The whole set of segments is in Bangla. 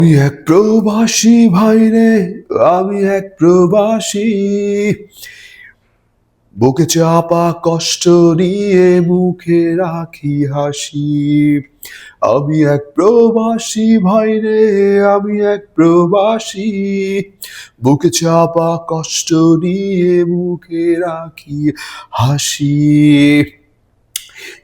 আমি এক প্রবাসী ভাইরে, আমি এক প্রবাসী, বুকে চাপা কষ্ট নিয়ে মুখে রাখি হাসি। আমি এক প্রবাসী ভাইরে, আমি এক প্রবাসী, বুকে চাপা কষ্ট নিয়ে মুখে রাখি হাসি।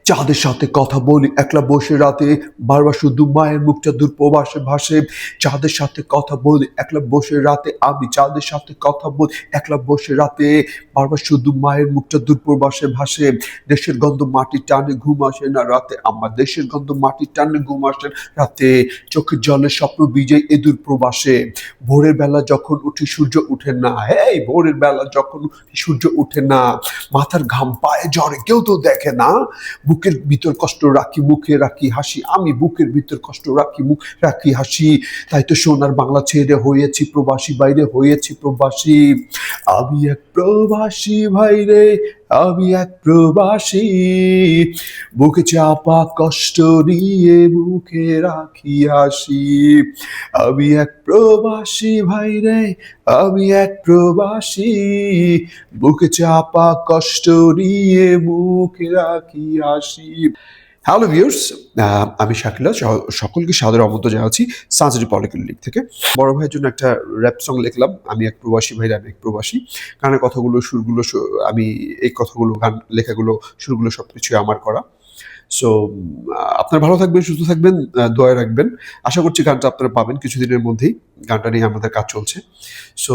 চাঁদের সাথে কথা বলি একলা বসে রাতে, বারবার শুধু মায়ের মুখটা দূর প্রবাসে ভাসে। চাঁদের সাথে কথা বলি একলা বসে রাতে, আমি চাঁদের সাথে কথা বলি একলা বসে রাতে, বারবার শুধু মায়ের মুখটা দূর প্রবাসে ভাসে। দেশের গন্ধ মাটির টানে ঘুম আসে না রাতে, আমার দেশের গন্ধ মাটির টানে ঘুম আসে না রাতে। চোখের জলে স্বপ্ন বিজয় এ দূর প্রবাসে। ভোরের বেলা যখন উঠি সূর্য উঠে না, হেই ভোরের বেলা যখন উঠি সূর্য উঠে না, মাথার ঘাম পায়ে ঝরে কেউ তো দেখে না। বুকের ভিতর কষ্ট রাখি মুখে রাখি হাসি, আমি বুকের ভিতর কষ্ট রাখি মুখ রাখি হাসি। তাই তো সোনার বাংলা ছেড়ে হয়েছি প্রবাসী, বাইরে হয়েছি প্রবাসী। আমি এক প্রবাসী ভাইরে, আমি এক প্রবাসী, বুকে চাপা কষ্ট নিয়ে মুখে রাখি হাসি। আমি এক প্রবাসী ভাইরে, আমি এক প্রবাসী, বুকে চাপা কষ্ট নিয়ে মুখে রাখি হাসি। হ্যালো ভিউয়ার্স, আমি শাকিলা, সকলকে সাদর আমন্ত্রণ জানাচ্ছি সানসিটি পলিটেকনিক থেকে। বড় ভাইয়ের জন্য একটা র্যাপ সং লিখলাম, আমি এক প্রবাসী ভাই, আমি এক প্রবাসী। গানের কথাগুলো, সুরগুলো আমি এই কথাগুলো, গান লেখাগুলো, সুরগুলো সবকিছু আমার করা। সো আপনারা ভালো থাকবেন, সুস্থ থাকবেন, দোয়ায় রাখবেন। আশা করছি গানটা আপনারা পাবেন কিছুদিনের মধ্যেই। গানটা নিয়ে আমাদের কাজ চলছে। সো